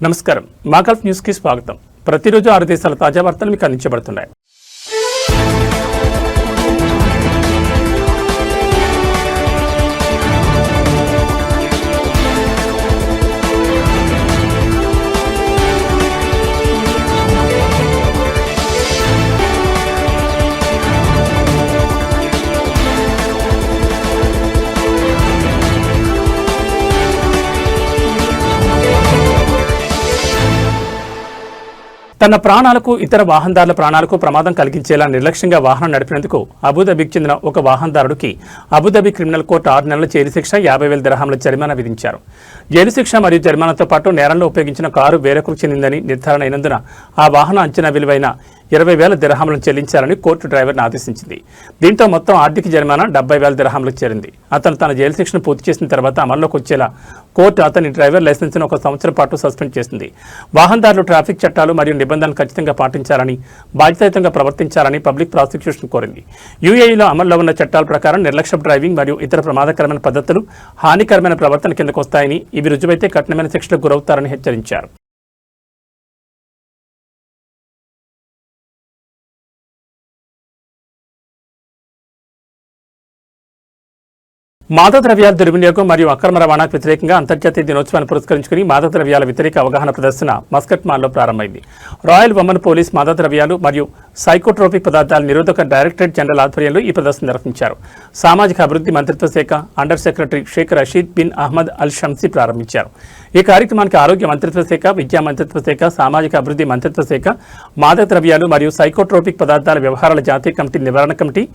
నమస్కారం. మా Gulf news కి స్వాగతం. ప్రతిరోజు 6 దేశాల తాజా వార్తలు మీకు అందించబడుతున్నాయి. తన ప్రాణాలకు ఇతర వాహనదారుల ప్రాణాలకు ప్రమాదం కలిగించేలా నిర్లక్ష్యంగా వాహనం నడిపినందుకు అబుదాబికి చెందిన ఒక వాహనదారుడికి అబుదాబి క్రిమినల్ కోర్టు 6 నెలల జైలు శిక్ష 50,000 దిర్హాముల జరిమానా విధించారు. జైలు శిక్ష మరియు జరిమానాతో పాటు నేరంలో ఉపయోగించిన కారు వేరొకరికి చెందిందని నిర్ధారణ అయినందున ఆ వాహన అంచనా విలువైన 20,000 దిర్హాములను చెల్లించాలని కోర్టు డ్రైవర్ను ఆదేశించింది. దీంతో మొత్తం ఆర్థిక జరిమానా 70,000 దిర్హాములకు చేరింది. అతను తన జైలు శిక్షను పూర్తి చేసిన తర్వాత అమల్లోకి వచ్చేలా కోర్టు అతని డ్రైవర్ లైసెన్స్ను 1 సంవత్సరం పాటు సస్పెండ్ చేసింది. వాహనదారులు ట్రాఫిక్ చట్టాలు మరియు నిబంధనలు ఖచ్చితంగా పాటించాలని, బాధ్యతాయుతంగా ప్రవర్తించాలని పబ్లిక్ ప్రాసిక్యూషన్ కోరింది. యూఏఈలో అమల్లో ఉన్న చట్టాల ప్రకారం నిర్లక్ష్య డ్రైవింగ్ మరియు ఇతర ప్రమాదకరమైన పద్ధతులు హానికరమైన ప్రవర్తన కిందకు వస్తాయని, ఇవి రుజువైతే కఠినమైన శిక్షలకు గురవుతారని హెచ్చరించారు. మాదక ద్రవ్యాల దుర్వినియోగం మరియు అక్రమ రవాణాకు వ్యతిరేకంగా అంతర్జాతీయ దినోత్సవాన్ని పురస్కరించుకుని మాదక ద్రవ్యాల వ్యతిరేక అవగాహన ప్రదర్శన మస్కట్ మాల్లో ప్రారంభమైంది. రాయల్ ఉమెన్ పోలీస్ మాదక ద్రవ్యాలు మరియు సైకోట్రోపిక్ పదార్థాల నిరోధక డైరెక్టరేట్ జనరల్ ఆధ్వర్యంలో ఈ ప్రదర్శన నిర్వహించారు. సామాజిక అభివృద్ధి మంత్రిత్వ శాఖ under secretary Sheikh Rashid bin Ahmed Al Shamsi ప్రారంభించారు. ఈ కార్యక్రమానికి ఆరోగ్య మంత్రిత్వ శాఖ, విద్యా మంత్రిత్వ శాఖ, సామాజిక అభివృద్ధి మంత్రిత్వ శాఖ, మాదక ద్రవ్యాలు మరియు సైకోట్రోపిక్ పదార్థాల వ్యవహారాల జాతీయ కమిటీ నివారణ కమిటీ,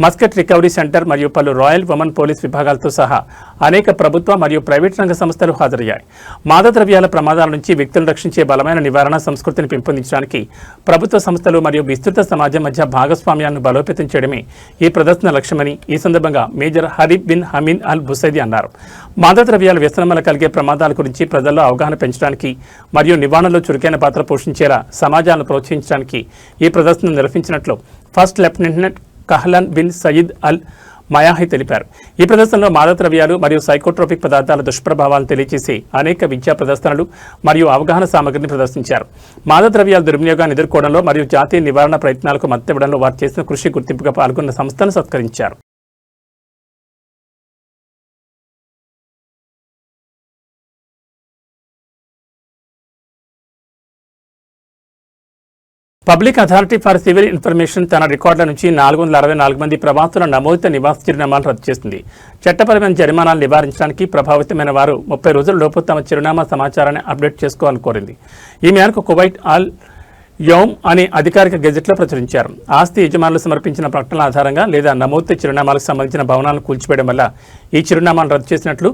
మస్కట్ రికవరీ సెంటర్ మరియు పలు రాయల్ ఉమెన్ పోలీస్ విభాగాలతో సహా అనేక ప్రభుత్వ మరియు ప్రైవేట్ రంగ సంస్థలు హాజరయ్యాయి. మాదక ద్రవ్యాల ప్రమాదాల నుంచి వ్యక్తులను రక్షించే బలమైన నివారణ సంస్కృతిని పెంపొందించడానికి ప్రభుత్వ సంస్థలు మరియు విస్తృత సమాజం మధ్య భాగస్వామ్యాలను బలోపేతం చేయడమే ఈ ప్రదర్శన లక్ష్యమని ఈ సందర్భంగా మేజర్ హరీబ్ బిన్ హమీద్ అల్ బుసైది అన్నారు. మాదక ద్రవ్యాల వ్యసనం వల్ల కలిగే ప్రమాదాల గురించి ప్రజల్లో అవగాహన పెంచడానికి మరియు నివారణలో చురుకైన పాత్ర పోషించేలా సమాజాలను ప్రోత్సహించడానికి ఈ ప్రదర్శన నిర్వహించినట్లు first lieutenant Kahlan bin Saeed Al Mayahi తెలిపారు. ఈ ప్రదర్శనలో మాదక ద్రవ్యాలు మరియు సైకోట్రోపిక్ పదార్థాల దుష్ప్రభావాలను తెలియజేసి అనేక విద్యా ప్రదర్శనలు మరియు అవగాహన సామగ్రిని ప్రదర్శించారు. మాదక ద్రవ్యాల దుర్వినియోగాన్ని ఎదుర్కోవడంలో మరియు జాతీయ నివారణ ప్రయత్నాలకు మద్దతివ్వడంలో వారు చేసిన కృషి గుర్తింపుగా పాల్గొన్న సంస్థను సత్కరించారు. Public authority for civil information తన రికార్డుల నుంచి 464 మంది ప్రవాసుల నమోదిత నివాస చిరునామాను రద్దు చేసింది. చట్టపరమైన జరిమానాలు నివారించడానికి ప్రభావితమైన వారు 30 రోజుల లోపు తమ చిరునామా సమాచారాన్ని అప్డేట్ చేసుకోవాలని కోరింది. ఈ మేరకు కువైట్ అల్ యౌమ్ అనే అధికారిక గెజెట్లో ప్రచురించారు. ఆస్తి యజమానులు సమర్పించిన ప్రకటనల ఆధారంగా లేదా నమోదిత చిరునామాలకు సంబంధించిన భవనాలను కూల్చివేయడం వల్ల ఈ చిరునామాను రద్దు చేసినట్లు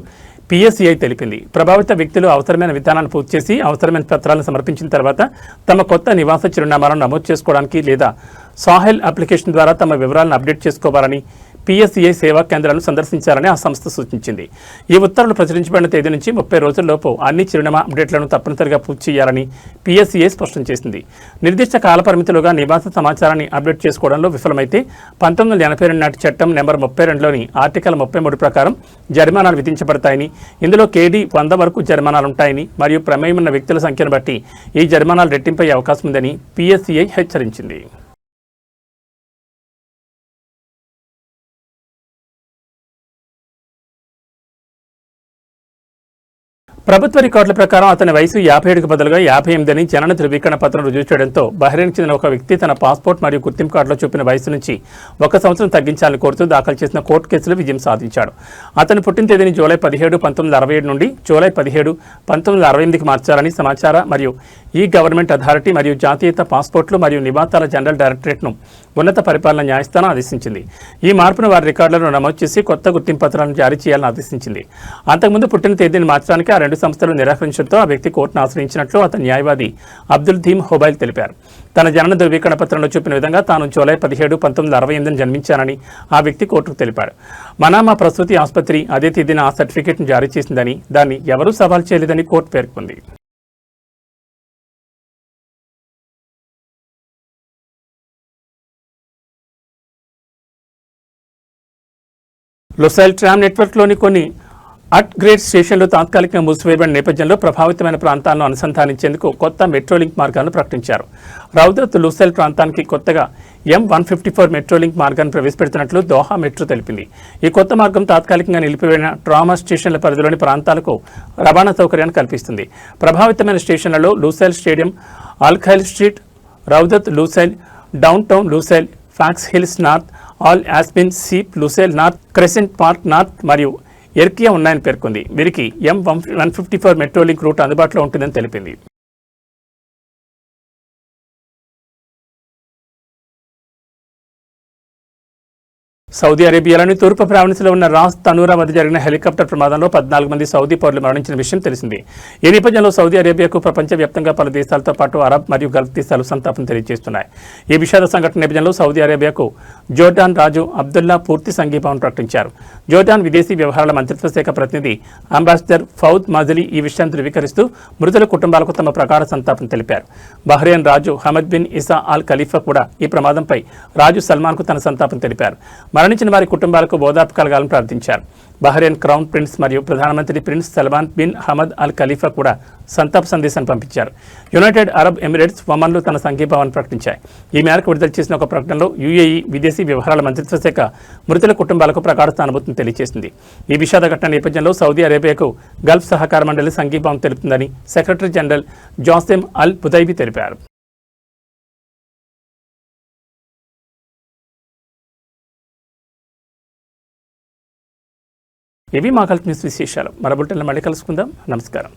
PSCI తెలిపింది. ప్రభావిత వ్యక్తులు అవసరమైన విధానాన్ని పూర్తి చేసి అవసరమైన పత్రాలను సమర్పించిన తర్వాత తమ కొత్త నివాస చిరునామాలను నమోదు చేసుకోవడానికి లేదా సాహెల్ అప్లికేషన్ ద్వారా తమ వివరాలను అప్డేట్ చేసుకోవాలని PSCI సేవా కేంద్రాలను సందర్శించాలని ఆ సంస్థ సూచించింది. ఈ ఉత్తర్వులు ప్రచురించబడిన తేదీ నుంచి 30 రోజుల్లోపు అన్ని చిరునామా అప్డేట్లను తప్పనిసరిగా పూర్తి చేయాలని PSCI స్పష్టం చేసింది. నిర్దిష్ట కాలపరిమితిలోగా నివాస సమాచారాన్ని అప్డేట్ చేసుకోవడంలో విఫలమైతే 1982 నాటి చట్టం నెంబర్ 32లోని ఆర్టికల్ 33 ప్రకారం జరిమానాలు విధించబడతాయని, ఇందులో KD 100 వరకు జరిమానాలుంటాయని మరియు ప్రమేయం ఉన్న వ్యక్తుల సంఖ్యను బట్టి ఈ జరిమానాలు రెట్టింపయ్యే అవకాశం ఉందని PSCI హెచ్చరించింది. ప్రభుత్వ రికార్డుల ప్రకారం అతని వయసు 57కు బదులుగా 58 అని జనన ధృవీకరణ పత్రం రుజువు చేయడంతో బహ్రెయిన్కు చెందిన ఒక వ్యక్తి తన పాస్పోర్ట్ మరియు గుర్తింపు కార్డులో చూపిన వయసు నుంచి 1 సంవత్సరం తగ్గించాలని కోరుతూ దాఖలు చేసిన కోర్టు కేసులో విజయం సాధించాడు. అతని పుట్టిన తేదీని జూలై 17, 1967 నుండి జూలై 17, 1968కి మార్చాలని సమాచార మరియు గవర్నమెంట్ అథారిటీ మరియు జాతీయత పాస్పోర్ట్లు మరియు నివాసాల జనరల్ డైరెక్టరేట్ను ఉన్నత పరిపాలన న్యాయస్థానం ఆదేశించింది. ఈ మార్పును వారి రికార్డులను నమోదు చేసి కొత్త గుర్తింపు పత్రాలను జారీ చేయాలని ఆదేశించింది. అంతకుముందు పుట్టిన తేదీని మార్చడానికి ఆ 2 సంస్థలు నిరాకరించడంతో ఆ వ్యక్తి కోర్టును ఆశ్రయించినట్లు అతని న్యాయవాది అబ్దుల్ ధీమ్ హొబైల్ తెలిపారు. తన జనన ధృవీకరణ పత్రంలో చూపిన విధంగా తాను జూలై 17, 1968 జన్మించానని ఆ వ్యక్తి కోర్టుకు తెలిపాడు. మనామా ప్రసూతి ఆసుపత్రి అదే తేదీన ఆ సర్టిఫికేట్ను జారీ చేసిందని, దాన్ని ఎవరూ సవాల్ చేయలేదని కోర్టు పేర్కొంది. లొసైల్ ట్రామ్ నెట్వర్క్లోని కొన్ని అట్ గ్రేడ్ స్టేషన్లు తాత్కాలికంగా మూసివేయబడిన నేపథ్యంలో ప్రభావితమైన ప్రాంతాలను అనుసంధానించేందుకు కొత్త మెట్రోలింక్ మార్గాలను ప్రకటించారు. రౌదత్ లూసెల్ ప్రాంతానికి కొత్తగా M154 మెట్రోలింక్ మార్గాన్ని ప్రవేశపెడుతున్నట్లు దోహా మెట్రో తెలిపింది. ఈ కొత్త మార్గం తాత్కాలికంగా నిలిపివేసిన ట్రామా స్టేషన్ల పరిధిలోని ప్రాంతాలకు రవాణా సౌకర్యాన్ని కల్పిస్తుంది. ప్రభావితమైన స్టేషన్లలో Lusail stadium, Al Khail street, Rawdat Lusail, downtown Lusail, Fox Hills north, Al Yasmeen Seef, Lusail north, Crescent Park north మరియు ఎర్కియా ఉన్నాయని పేర్కొంది. వీరికి M154 మెట్రోలింక్ రూట్ అందుబాటులో ఉంటుందని తెలిపింది. సౌదీ అరేబియాలోని తూర్పు ప్రావిన్స్లో ఉన్న రాస్ తనూరా మధ్య జరిగిన హెలికాప్టర్ ప్రమాదంలో 14 మంది సౌదీ పౌరులు మరణించిన విషయం తెలిసింది. ఈ నేపథ్యంలో సౌదీ అరేబియాకు ప్రపంచవ్యాప్తంగా పలు దేశాలతో పాటు అరబ్ మరియు గల్ఫ్ దేశాలు సంతాపం తెలియజేస్తున్నాయి. ఈ విషాద సంఘటన నేపథ్యంలో సౌదీ అరేబియాకు జోర్డాన్ రాజు అబ్దుల్లా పూర్తి సంఘీభావం ప్రకటించారు. జోర్డాన్ విదేశీ వ్యవహారాల మంత్రిత్వ శాఖ ప్రతినిధి అంబాసిడర్ ఫౌద్ మజిలీ ఈ విషయాన్ని ధృవీకరిస్తూ మృతుల కుటుంబాలకు తమ ప్రగాఢ సంతాపం తెలిపారు. బహ్రెయిన్ రాజు హమద్ బిన్ ఇసా అల్ ఖలీఫా కూడా ఈ ప్రమాదంపై రాజు సల్మాన్కు తన సంతాపం తెలిపారు. మరణించిన వారి కుటుంబాలకు ఓదార్పు కలగాలని ప్రార్థించారు. బహ్రెయిన్ క్రౌన్ ప్రిన్స్ మరియు ప్రధానమంత్రి prince Salman bin Hamad Al Khalifa కూడా సంతాప సందేశాన్ని పంపించారు. యునైటెడ్ అరబ్ ఎమిరేట్స్, ఒమన్లు తన సంఘీభావాన్ని ప్రకటించాయి. ఈ మేరకు విడుదల చేసిన ఒక ప్రకటనలో UAE విదేశీ వ్యవహారాల మంత్రిత్వ శాఖ మృతుల కుటుంబాలకు ప్రగాఢ సానుభూతిని తెలియజేసింది. ఈ విషాద ఘటన నేపథ్యంలో సౌదీ అరేబియాకు గల్ఫ్ సహకార మండలి సంఘీభావం తెలుపుతుందని సెక్రటరీ జనరల్ జాసెమ్ అల్ బుదైబీ తెలిపారు. ఇవి మా గల్ఫ్ న్యూస్ విశేషాలు. మరో బులెటిన్లో మళ్ళీ కలుసుకుందాం. నమస్కారం.